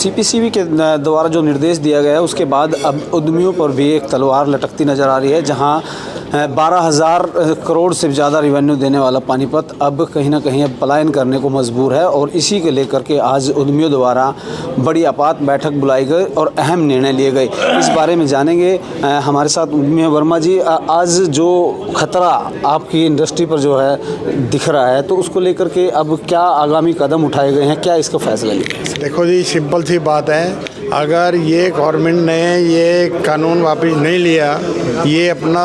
CPCB के द्वारा जो निर्देश दिया गया है उसके बाद अब उद्यमियों पर भी एक तलवार लटकती नज़र आ रही है, जहां 12,000 करोड़ से ज़्यादा रेवेन्यू देने वाला पानीपत अब कहीं ना कहीं अब पलायन करने को मजबूर है। और इसी को लेकर के आज उद्यमियों द्वारा बड़ी आपात बैठक बुलाई गई और अहम निर्णय लिए गए। इस बारे में जानेंगे हमारे साथ उद्यमी वर्मा जी। आज जो खतरा आपकी इंडस्ट्री पर जो है दिख रहा है, तो उसको लेकर के अब क्या आगामी कदम उठाए गए हैं, क्या इसका फैसला लिया? देखो जी, सिंपल सी बात है, अगर ये गवर्नमेंट ने ये कानून वापस नहीं लिया, ये अपना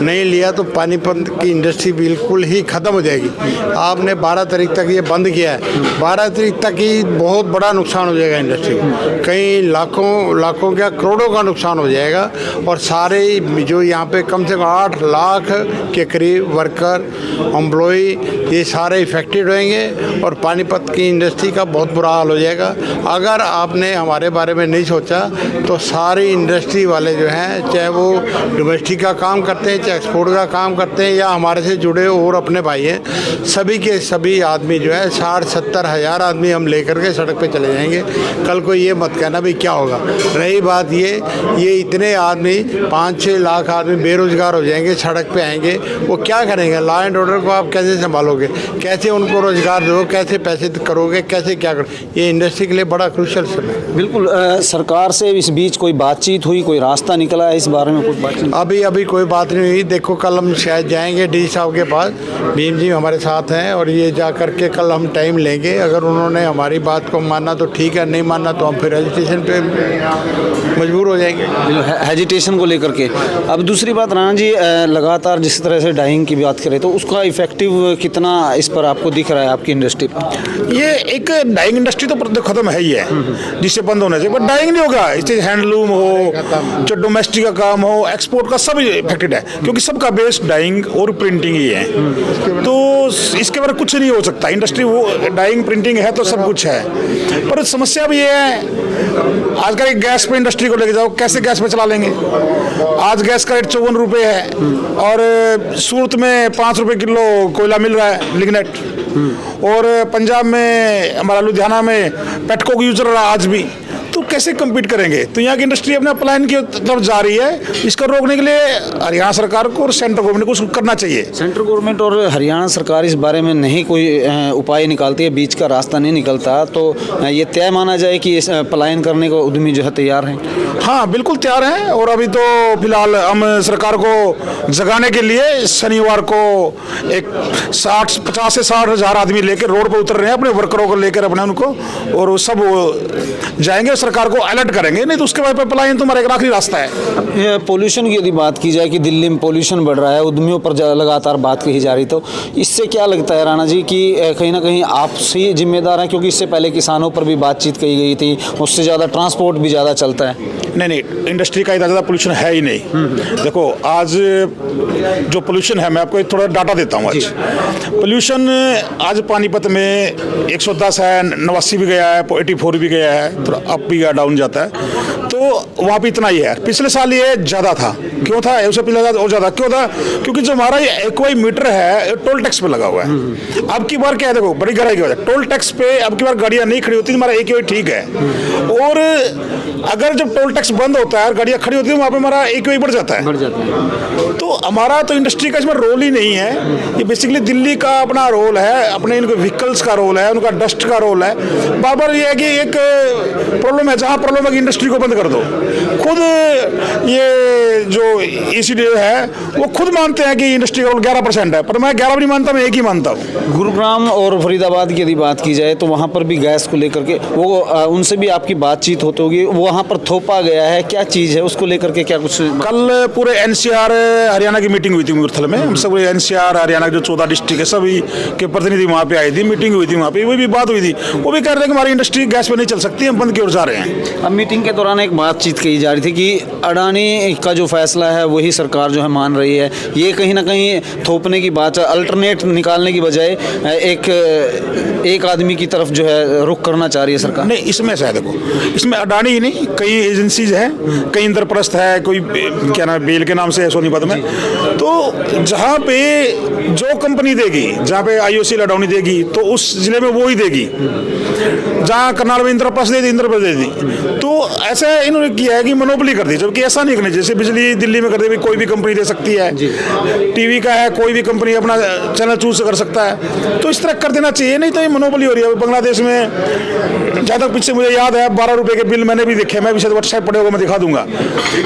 नहीं लिया, तो पानीपत की इंडस्ट्री बिल्कुल ही ख़त्म हो जाएगी। आपने 12 तारीख तक ये बंद किया है, 12 तारीख तक ही बहुत बड़ा नुकसान हो जाएगा इंडस्ट्री को, कई लाखों क्या करोड़ों का नुकसान हो जाएगा। और सारे जो यहाँ पे कम से कम 8 लाख के करीब वर्कर एम्प्लॉई ये सारे इफेक्टेड होंगे और पानीपत की इंडस्ट्री का बहुत बुरा हाल हो जाएगा। अगर आपने हमारे बारे में नहीं सोचा तो सारी इंडस्ट्री वाले जो हैं, चाहे वो डोमेस्टिक का काम करते हैं, चाहे एक्सपोर्ट का काम करते हैं, या हमारे से जुड़े और अपने भाई हैं, सभी के सभी आदमी जो है 60-70 हज़ार आदमी हम लेकर के सड़क पे चले जाएंगे। कल को ये मत कहना भाई क्या होगा। रही बात ये इतने आदमी 5-6 लाख आदमी बेरोजगार हो जाएंगे, सड़क पे आएंगे, वो क्या करेंगे? लॉ एंड ऑर्डर को आप कैसे संभालोगे, कैसे उनको रोजगार दो, कैसे पैसे करोगे, कैसे क्या करोगे? ये इंडस्ट्री के लिए बड़ा क्रूशियल समय है। बिल्कुल। सरकार से इस बीच कोई बातचीत हुई, कोई रास्ता निकला है इस बारे में? कुछ बातचीत अभी कोई बात नहीं हुई। देखो, कल हम शायद जाएंगे डी साहब के पास, भीम जी हमारे साथ हैं, और ये जा करके कल हम टाइम लेंगे। अगर उन्होंने हमारी बात को माना तो ठीक है, नहीं माना तो हम फिर हेजिटेशन पे मजबूर हो जाएंगे। हेजिटेशन को लेकर के अब दूसरी बात, राणा जी, लगातार जिस तरह से डाइंग की बात करें तो उसका इफेक्टिव कितना इस पर आपको दिख रहा है आपकी इंडस्ट्री पर? ये एक डाइंग इंडस्ट्री तो खत्म है ही है, जिससे बंद होने से, बट डाइंग नहीं होगा। इससे हैंडलूम हो, जो डोमेस्टिक का काम हो, एक्सपोर्ट का, सब इफेक्टेड है, क्योंकि सबका बेस डाइंग और प्रिंटिंग ही है। तो इसके बारे कुछ नहीं हो सकता। इंडस्ट्री वो डाइंग प्रिंटिंग है तो सब कुछ है, पर समस्या भी ये है, आजकल एक गैस पे इंडस्ट्री को लेके जाओ, कैसे गैस पे चला लेंगे? आज गैस का रेट 54 रुपये है, और सूरत में 5 रुपये किलो कोयला मिल रहा है, लिग्नेट। और पंजाब में, हमारा लुधियाना में पेटको की यूज रहा आज भी, तो कैसे कम्पीट करेंगे? तो यहाँ की इंडस्ट्री अपना प्लान की तरफ जा रही है। इसको रोकने के लिए हरियाणा सरकार को और सेंट्रल गवर्नमेंट को कुछ करना चाहिए। सेंट्रल गवर्नमेंट और हरियाणा सरकार इस बारे में नहीं कोई उपाय निकालती है, बीच का रास्ता नहीं निकलता, तो ये तय माना जाए कि इस पलायन करने को उद्यमी जो है तैयार हैं? हाँ, बिल्कुल तैयार हैं। और अभी तो फिलहाल हम सरकार को जगाने के लिए शनिवार को एक 50 से 60 हज़ार आदमी लेकर रोड पर उतर रहे हैं, अपने वर्करों को लेकर, अपने उनको, और वो सब जाएंगे, सरकार को अलर्ट करेंगे। नहीं तो उसके बाद पलायन तुम्हारा एक आखिरी रास्ता है। पोल्यूशन की यदि बात की जाए कि दिल्ली में पोल्यूशन बढ़ रहा है, उद्यमियों पर लगातार बात कही जा रही, तो इससे क्या लगता है राणा जी कि कहीं ना कहीं आप ही जिम्मेदार हैं? क्योंकि इससे पहले किसानों पर भी बातचीत कही गई थी, उससे ज़्यादा ट्रांसपोर्ट भी ज़्यादा चलता है। नहीं, इंडस्ट्री का इतना ज़्यादा पोल्यूशन है ही नहीं। देखो, आज जो पोल्यूशन है, मैं आपको एक थोड़ा डाटा देता हूँ। आज पोल्यूशन आज पानीपत में 110 है, 89 भी गया है, 84 भी गया है, थोड़ा अप भी डाउन जाता है, तो वहाँ पे इतना ही है। पिछले साल ये ज़्यादा था। क्यों था? उससे पिछले साल और ज़्यादा क्यों था? क्योंकि जो हमारा ये एक्वाई मीटर है, टोल टैक्स पे लगा हुआ है। अब की बार क्या है, देखो, बड़ी गहराई की वजह, टोल टैक्स पे अब की बार गाड़ियाँ नहीं खड़ी होती, हमारा एक्वाई ठीक है। और अगर जब टोल टैक्स बंद होता है, गाड़ियाँ खड़ी होती है, वहाँ पे हमारा एक्वाई बढ़ जाता है। तो हमारा तो इंडस्ट्री का इसमें रोल ही नहीं है। ये बेसिकली दिल्ली का अपना रोल है, अपने इनके व्हीकल्स का रोल है, उनका डस्ट का रोल है। बार बार ये है कि एक प्रॉब्लम है, जहाँ प्रॉब्लम है कि इंडस्ट्री को बंद कर दो। खुद ये जो ECD है वो खुद मानते हैं कि इंडस्ट्री का रोल 11% है, पर मैं 11 नहीं मानता, मैं 1 ही मानता हूँ। गुरुग्राम और फरीदाबाद की यदि बात की जाए तो वहाँ पर भी गैस को लेकर के वो उनसे भी आपकी बातचीत होती होगी, वहाँ पर थोपा गया है, क्या चीज़ है उसको लेकर के, क्या कुछ? कल पूरे NCR हरियाणा की मीटिंग हुई थी मुरथल में। हम सब NCR हरियाणा के जो 14 डिस्ट्रिक्ट है, सभी के प्रतिनिधि वहाँ पे आए थे, मीटिंग हुई थी वहाँ पे, वो भी बात हुई थी। वो भी कह रहे थे कि हमारी इंडस्ट्री गैस पे नहीं चल सकती, हम बंद की ओर जा रहे हैं। अब मीटिंग के दौरान एक बातचीत की जा रही थी कि अडानी का जो फैसला है वही सरकार जो है मान रही है, ये कहीं ना कहीं थोपने की बात है, अल्टरनेट निकालने की बजाय एक आदमी की तरफ जो है रुख करना चाह रही है सरकार। नहीं, इसमें ऐसा है, देखो इसमें अडानी ही नहीं, कई एजेंसीज हैं, कई इंद्रप्रस्थ है, कोई क्या नाम बेल के नाम से है सोनीपत में। तो जहाँ पे जो कंपनी देगी, जहाँ पे IOC अडानी देगी तो उस जिले में वो ही देगी, जहाँ करनाल में इंद्रप्रस्थ दे दी। तो ऐसा इन्होंने किया है कि मोनोपोली कर दी, जबकि ऐसा नहीं करना। जैसे बिजली दिल्ली में कर दे, कोई भी कंपनी दे सकती है, टीवी का है, कोई भी कंपनी अपना चैनल चूज कर सकता है, तो इस तरह कर देना चाहिए, नहीं तो ये मोनोपोली हो रही है। बांग्लादेश में जहाँ तक पीछे मुझे याद है 12 रुपए के बिल मैंने भी देखे, मैं भी शायद व्हाट्सएप पड़े होगा, मैं दिखा दूंगा।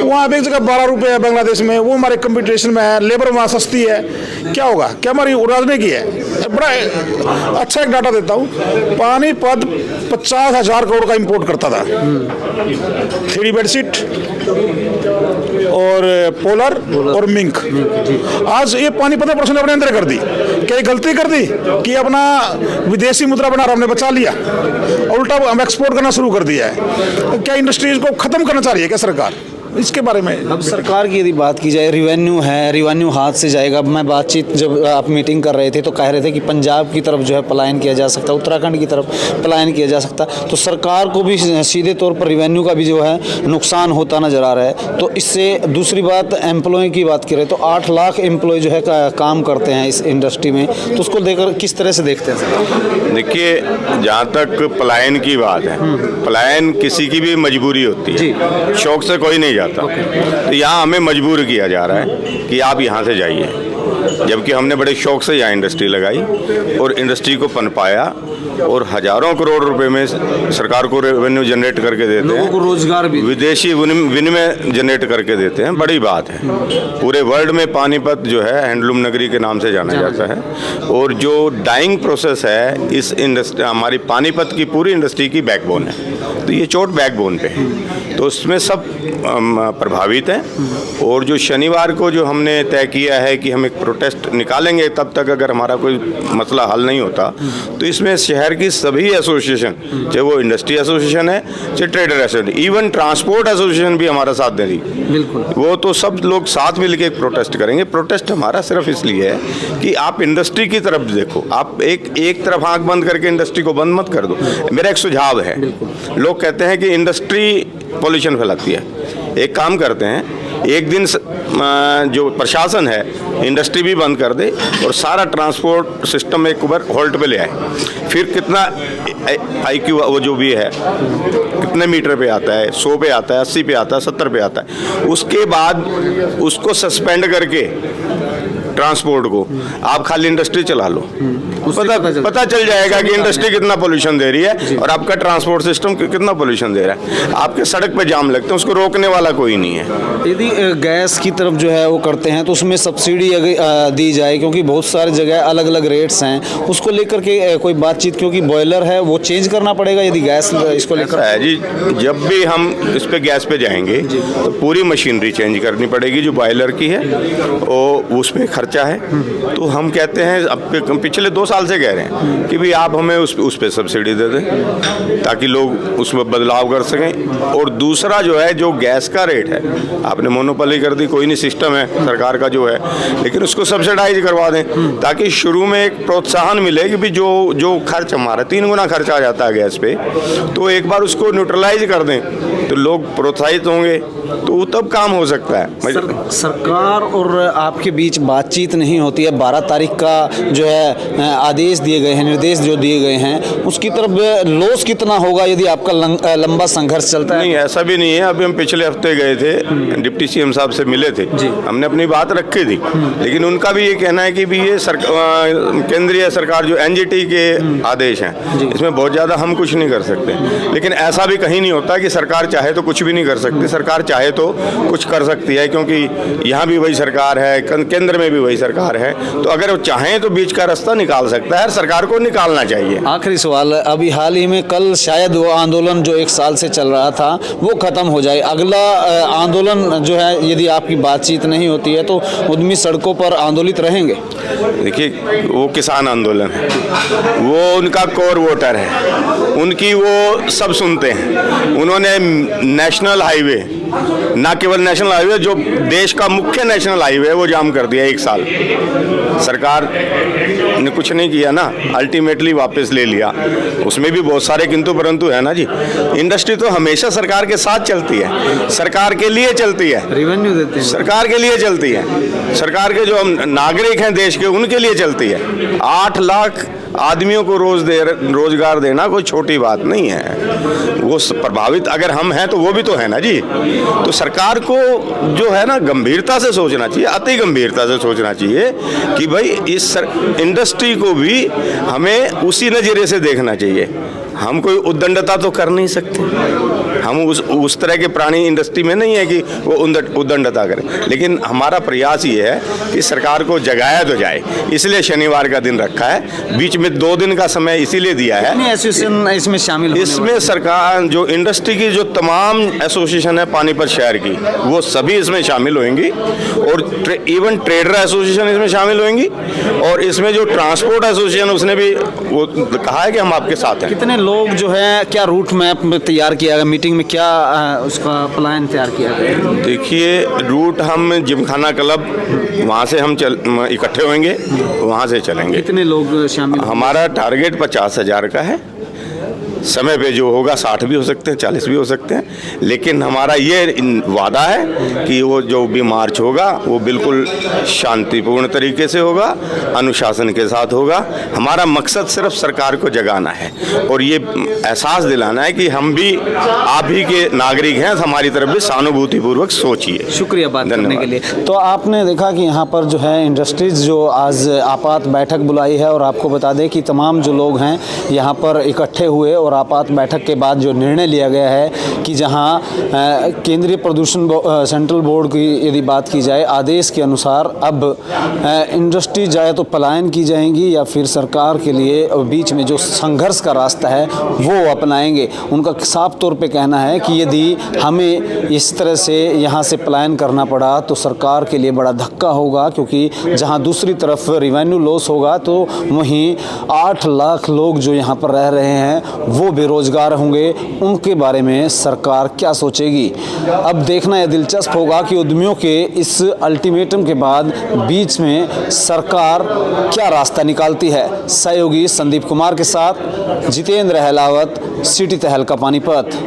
वहाँ एक जगह 12 रुपए है बांग्लादेश में, वो हमारे कंपटीशन में है, लेबर वहाँ सस्ती है, क्या होगा? क्या हमारी उड़ाने की है? बड़ा अच्छा एक डाटा देता हूँ, पानीपत 50,000 करोड़ का इंपोर्ट करता था, 3D बेडशीट और पोलर और मिंक। आज ये पानीपत में परसेंट अपने अंदर कर दी। क्या गलती कर दी कि अपना विदेशी मुद्रा बना हमने बचा लिया, उल्टा हम एक्सपोर्ट करना शुरू कर दिया है? क्या इंडस्ट्रीज को खत्म करना चाह रही है क्या सरकार? इसके बारे में अब सरकार की यदि बात की जाए, रिवेन्यू है, रिवेन्यू हाथ से जाएगा। मैं बातचीत जब आप मीटिंग कर रहे थे तो कह रहे थे कि पंजाब की तरफ जो है पलायन किया जा सकता, उत्तराखंड की तरफ पलायन किया जा सकता, तो सरकार को भी सीधे तौर पर रिवेन्यू का भी जो है नुकसान होता नज़र आ रहा है। तो इससे दूसरी बात, एम्प्लॉय की बात करें तो 8 लाख एम्प्लॉय जो है काम करते हैं इस इंडस्ट्री में, तो उसको लेकर किस तरह से देखते हैं? देखिए, जहाँ तक पलायन की बात है, पलायन किसी की भी मजबूरी होती है, शौक से कोई नहीं जाता। तो यहाँ हमें मजबूर किया जा रहा है कि आप यहाँ से जाइए, जबकि हमने बड़े शौक से यहाँ इंडस्ट्री लगाई और इंडस्ट्री को पनपाया और हजारों करोड़ रुपए में सरकार को रेवेन्यू जनरेट करके देते हैं, लोगों को रोजगार भी, विदेशी विनिमय जनरेट करके देते हैं। बड़ी बात है। पूरे वर्ल्ड में पानीपत जो है हैंडलूम नगरी के नाम से जाना जाता है और जो डाइंग प्रोसेस है इस इंडस्ट्री, हमारी पानीपत की पूरी इंडस्ट्री की बैकबोन है। तो ये चोट बैकबोन पे है, तो उसमें सब प्रभावित हैं। और जो शनिवार को जो हमने तय किया है कि हम एक प्रोटेस्ट निकालेंगे, तब तक अगर हमारा कोई मसला हल नहीं होता तो इसमें शहर की सभी एसोसिएशन, चाहे वो इंडस्ट्री एसोसिएशन है, चाहे trader association, even transport association भी हमारा साथ देगी। बिल्कुल, वो तो सब लोग साथ मिलकर एक प्रोटेस्ट करेंगे। प्रोटेस्ट हमारा सिर्फ इसलिए है कि आप इंडस्ट्री की तरफ देखो, आप एक तरफ आंख बंद करके इंडस्ट्री को बंद मत कर दो। मेरा एक सुझाव है, लोग कहते हैं कि इंडस्ट्री पॉल्यूशन फैलाती है। एक काम करते हैं, एक दिन जो प्रशासन है इंडस्ट्री भी बंद कर दे और सारा ट्रांसपोर्ट सिस्टम एक बार होल्ड पे ले आए। फिर कितना IQ वो जो भी है, कितने मीटर पे आता है, 100 पे आता है, 80 पे आता है, 70 पे आता है, उसके बाद उसको सस्पेंड करके ट्रांसपोर्ट को आप खाली इंडस्ट्री चला लो, पता चल जाएगा कि इंडस्ट्री कितना पोल्यूशन दे रही है और आपका ट्रांसपोर्ट सिस्टम कितना पोल्यूशन दे रहा है। आपके सड़क पे जाम लगते हैं, उसको रोकने वाला कोई नहीं है। यदि गैस की तरफ जो है वो करते हैं तो उसमें सब्सिडी दी जाए, क्योंकि बहुत सारी जगह अलग अलग रेट्स हैं, उसको लेकर के कोई बातचीत, क्योंकि बॉयलर है वो चेंज करना पड़ेगा यदि गैस इसको लेकर है जी। जब भी हम इस पे गैस पे जाएंगे तो पूरी मशीनरी चेंज करनी पड़ेगी जो बॉयलर की है, और उस पर खर्चा है। तो हम कहते हैं, अब पिछले 2 साल से कह रहे हैं कि भाई आप हमें उस पर सब्सिडी दे दें ताकि लोग उसमें बदलाव कर सकें। और दूसरा जो है, जो गैस का रेट है, आपने मोनोपोली कर दी, कोई नहीं, सिस्टम है सरकार का जो है, लेकिन उसको सब्सिडाइज करवा दें ताकि शुरू में एक प्रोत्साहन मिले कि भाई जो खर्च हमारा 3 गुना खर्च आ जाता है गैस पे, तो एक बार उसको न्यूट्रलाइज कर दें तो लोग प्रोत्साहित होंगे, तो तब काम हो सकता है। सरकार और आपके बीच बातचीत नहीं होती है? 12 तारीख का जो है आदेश दिए गए हैं, निर्देश जो दिए गए हैं, उसकी तरफ लॉस कितना होगा यदि आपका लंबा संघर्ष चलता है? नहीं, ऐसा भी नहीं है। अभी हम पिछले हफ्ते गए थे, डिप्टी CM साहब से मिले थे, हमने अपनी बात रखी थी, लेकिन उनका भी ये कहना है कि भी ये केंद्रीय सरकार जो NGT के आदेश हैं, इसमें बहुत ज़्यादा हम कुछ नहीं कर सकते। लेकिन ऐसा भी कहीं नहीं होता कि सरकार चाहे तो कुछ भी नहीं कर सकती। सरकार चाहे तो कुछ कर सकती है, क्योंकि यहाँ भी वही सरकार है, केंद्र में भी वही सरकार है, तो अगर वो चाहें तो बीच का रास्ता निकाल सकता है, सरकार को निकालना चाहिए। आखिरी सवाल, अभी हाल ही में कल शायद वो आंदोलन जो 1 साल से चल रहा था वो खत्म हो जाए, अगला आंदोलन जो है यदि आपकी बातचीत नहीं होती है तो उद्यमी सड़कों पर आंदोलित रहेंगे? देखिए, वो किसान आंदोलन है, वो उनका कोर वोटर है, उनकी वो सब सुनते हैं। उन्होंने नेशनल हाईवे, ना केवल नेशनल हाईवे, जो देश का मुख्य नेशनल हाईवे है वो जाम कर दिया 1 साल। सरकार ने कुछ नहीं किया ना, अल्टीमेटली वापस ले लिया। उसमें भी बहुत सारे किंतु परंतु है ना जी। इंडस्ट्री तो हमेशा सरकार के साथ चलती है, सरकार के लिए चलती है, रेवेन्यू देते हैं, सरकार के लिए चलती है, सरकार के जो नागरिक हैं देश के उनके लिए चलती है। 8 लाख आदमियों को रोजगार देना कोई छोटी बात नहीं है। वो प्रभावित अगर हम हैं तो वो भी तो है ना जी। तो सरकार को जो है ना गंभीरता से सोचना चाहिए, अति गंभीरता से सोचना चाहिए कि भाई इस इंडस्ट्री को भी हमें उसी नज़रिए से देखना चाहिए। हम कोई उद्दंडता तो कर नहीं सकते, हम उस तरह के प्राणी इंडस्ट्री में नहीं है कि वो उद्दंडता करें, लेकिन हमारा प्रयास ये है कि सरकार को जगाया तो जाए। इसलिए शनिवार का दिन रखा है, बीच में 2 दिन का समय इसीलिए दिया है। एसोसिएशन इसमें शामिल होने इसमें सरकार जो इंडस्ट्री की जो तमाम एसोसिएशन है पानीपत शहर की, वो सभी इसमें शामिल होंगी, और इवन ट्रेडर एसोसिएशन इसमें शामिल होंगी, और इसमें जो ट्रांसपोर्ट एसोसिएशन उसने भी वो कहा है कि हम आपके साथ हैं। कितने लोग जो है, क्या रूट मैप तैयार किया गया, मीटिंग में क्या उसका प्लान तैयार किया गया? देखिए, रूट हम जिमखाना क्लब वहाँ से हम इकट्ठे होंगे, वहाँ से चलेंगे। कितने लोग शामिल? हमारा टारगेट 50,000 का है। समय पे जो होगा 60 भी हो सकते हैं, 40 भी हो सकते हैं, लेकिन हमारा ये वादा है कि वो जो भी मार्च होगा वो बिल्कुल शांतिपूर्ण तरीके से होगा, अनुशासन के साथ होगा। हमारा मकसद सिर्फ सरकार को जगाना है और ये एहसास दिलाना है कि हम भी आप ही के नागरिक हैं, हमारी तरफ भी सहानुभूतिपूर्वक सोचिए। शुक्रिया बात करने के लिए। तो आपने देखा कि यहाँ पर जो है इंडस्ट्रीज जो आज आपात बैठक बुलाई है, और आपको बता दें कि तमाम जो लोग हैं यहाँ पर इकट्ठे हुए, और आपात बैठक के बाद जो निर्णय लिया गया है कि जहां केंद्रीय प्रदूषण सेंट्रल बोर्ड की यदि बात की जाए, आदेश के अनुसार अब इंडस्ट्री चाहे तो पलायन की जाएंगी या फिर सरकार के लिए बीच में जो संघर्ष का रास्ता है वो अपनाएंगे। उनका साफ तौर पे कहना है कि यदि हमें इस तरह से यहाँ से पलायन करना पड़ा तो सरकार के लिए बड़ा धक्का होगा, क्योंकि जहाँ दूसरी तरफ रेवेन्यू लॉस होगा तो वहीं 8 लाख लोग जो यहाँ पर रह रहे हैं वो बेरोजगार होंगे। उनके बारे में सरकार क्या सोचेगी, अब देखना यह दिलचस्प होगा कि उद्यमियों के इस अल्टीमेटम के बाद बीच में सरकार क्या रास्ता निकालती है। सहयोगी संदीप कुमार के साथ जितेंद्र अहलावत, सिटी तहलका पानीपत।